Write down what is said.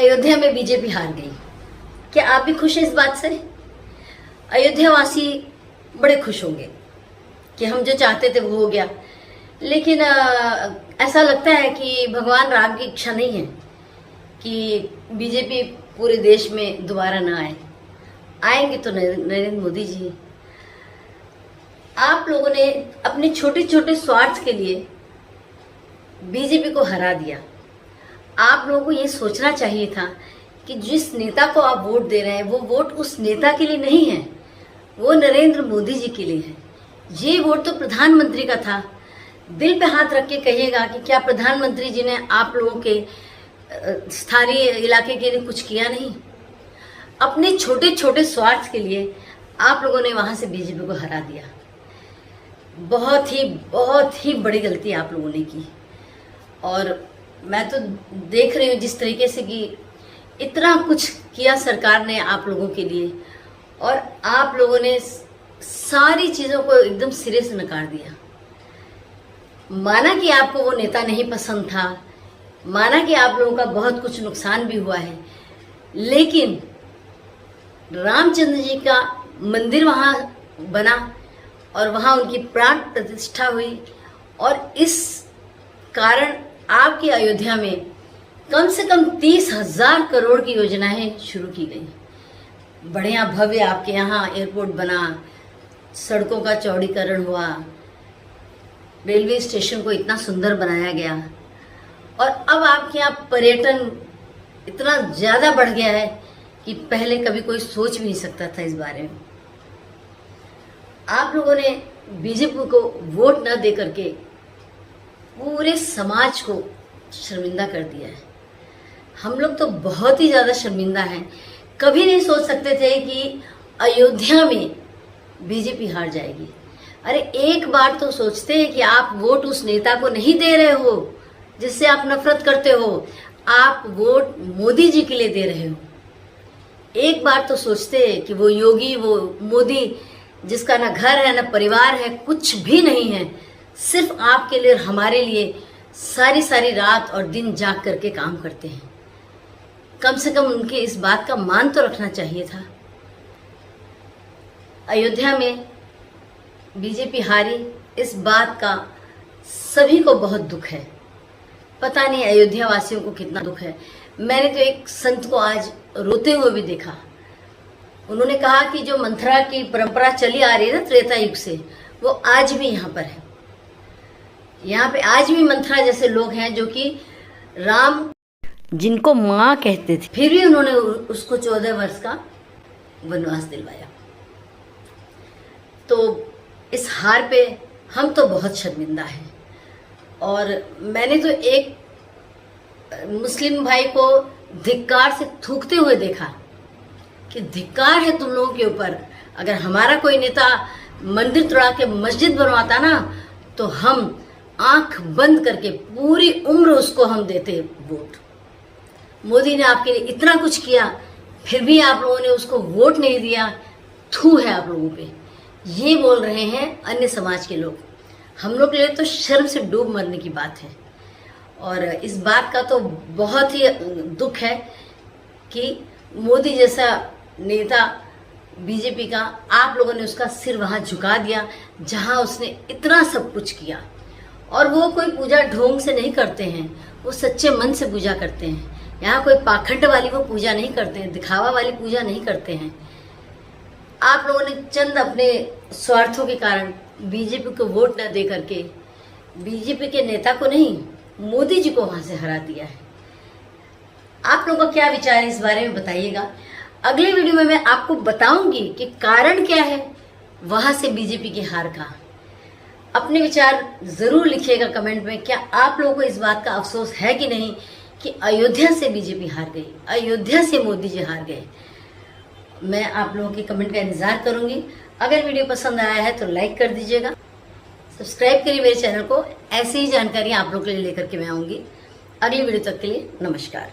अयोध्या में बीजेपी हार गई। क्या आप भी खुश हैं इस बात से? अयोध्या वासी बड़े खुश होंगे कि हम जो चाहते थे वो हो गया। लेकिन ऐसा लगता है कि भगवान राम की इच्छा नहीं है कि बीजेपी पूरे देश में दोबारा ना आए। आएंगे तो नरेंद्र मोदी जी। आप लोगों ने अपने छोटे छोटे स्वार्थ के लिए बीजेपी को हरा दिया। आप लोगों को ये सोचना चाहिए था कि जिस नेता को आप वोट दे रहे हैं वो वोट उस नेता के लिए नहीं है, वो नरेंद्र मोदी जी के लिए है। ये वोट तो प्रधानमंत्री का था। दिल पे हाथ रख के कहिएगा कि क्या प्रधानमंत्री जी ने आप लोगों के स्थानीय इलाके के लिए कुछ किया नहीं? अपने छोटे छोटे स्वार्थ के लिए आप लोगों ने वहां से बीजेपी को हरा दिया। बहुत ही बड़ी गलती आप लोगों ने की। और मैं तो देख रही हूँ जिस तरीके से कि इतना कुछ किया सरकार ने आप लोगों के लिए, और आप लोगों ने सारी चीजों को एकदम सिरे से नकार दिया। माना कि आपको वो नेता नहीं पसंद था, माना कि आप लोगों का बहुत कुछ नुकसान भी हुआ है, लेकिन रामचंद्र जी का मंदिर वहां बना और वहां उनकी प्राण प्रतिष्ठा हुई, और इस कारण आपकी अयोध्या में कम से कम 30,000 करोड़ की योजनाएं शुरू की गई। बढ़िया भव्य आपके यहाँ एयरपोर्ट बना, सड़कों का चौड़ीकरण हुआ, रेलवे स्टेशन को इतना सुंदर बनाया गया, और अब आपके यहाँ पर्यटन इतना ज्यादा बढ़ गया है कि पहले कभी कोई सोच भी नहीं सकता था इस बारे में। आप लोगों ने बीजेपी को वोट न दे करके पूरे समाज को शर्मिंदा कर दिया है। हम लोग तो बहुत ही ज्यादा शर्मिंदा हैं। कभी नहीं सोच सकते थे कि अयोध्या में बीजेपी हार जाएगी। अरे एक बार तो सोचते हैं कि आप वोट उस नेता को नहीं दे रहे हो जिससे आप नफरत करते हो, आप वोट मोदी जी के लिए दे रहे हो। एक बार तो सोचते हैं कि वो योगी, वो मोदी जिसका ना घर है ना परिवार है, कुछ भी नहीं है, सिर्फ आपके लिए और हमारे लिए सारी रात और दिन जाग करके काम करते हैं। कम से कम उनके इस बात का मान तो रखना चाहिए था। अयोध्या में बीजेपी हारी, इस बात का सभी को बहुत दुख है। पता नहीं अयोध्या वासियों को कितना दुख है। मैंने तो एक संत को आज रोते हुए भी देखा। उन्होंने कहा कि जो मंथरा की परंपरा चली आ रही है ना त्रेता युग से, वो आज भी यहाँ पर है। यहाँ पे आज भी मंथरा जैसे लोग हैं जो कि राम जिनको माँ कहते थे, फिर भी उन्होंने उसको 14 वर्ष का वनवास दिलवाया। तो इस हार पे हम तो बहुत शर्मिंदा हैं। और मैंने तो एक मुस्लिम भाई को धिक्कार से थूकते हुए देखा कि धिक्कार है तुम लोगों के ऊपर। अगर हमारा कोई नेता मंदिर तोड़ा के मस्जिद बनवाता ना, तो हम आंख बंद करके पूरी उम्र उसको हम देते वोट। मोदी ने आपके लिए इतना कुछ किया, फिर भी आप लोगों ने उसको वोट नहीं दिया। थू है आप लोगों पे। ये बोल रहे हैं अन्य समाज के लोग। हम लोग के लिए तो शर्म से डूब मरने की बात है। और इस बात का तो बहुत ही दुख है कि मोदी जैसा नेता बीजेपी का, आप लोगों ने उसका सिर वहां झुका दिया जहां उसने इतना सब कुछ किया। और वो कोई पूजा ढोंग से नहीं करते हैं, वो सच्चे मन से पूजा करते हैं। यहाँ कोई पाखंड वाली वो पूजा नहीं करते हैं, दिखावा वाली पूजा नहीं करते हैं। आप लोगों ने चंद अपने स्वार्थों के कारण बीजेपी को वोट न दे करके बीजेपी के नेता को नहीं, मोदी जी को वहां से हरा दिया है। आप लोगों का क्या विचार है इस बारे में बताइएगा। अगले वीडियो में मैं आपको बताऊंगी कि कारण क्या है वहां से बीजेपी की हार का। अपने विचार जरूर लिखिएगा कमेंट में। क्या आप लोगों को इस बात का अफसोस है कि नहीं कि अयोध्या से बीजेपी हार गई, अयोध्या से मोदी जी हार गए? मैं आप लोगों के कमेंट का इंतजार करूंगी। अगर वीडियो पसंद आया है तो लाइक कर दीजिएगा, सब्सक्राइब करिए मेरे चैनल को। ऐसी ही जानकारी आप लोगों के लिए लेकर के मैं आऊंगी। अगली वीडियो तक के लिए नमस्कार।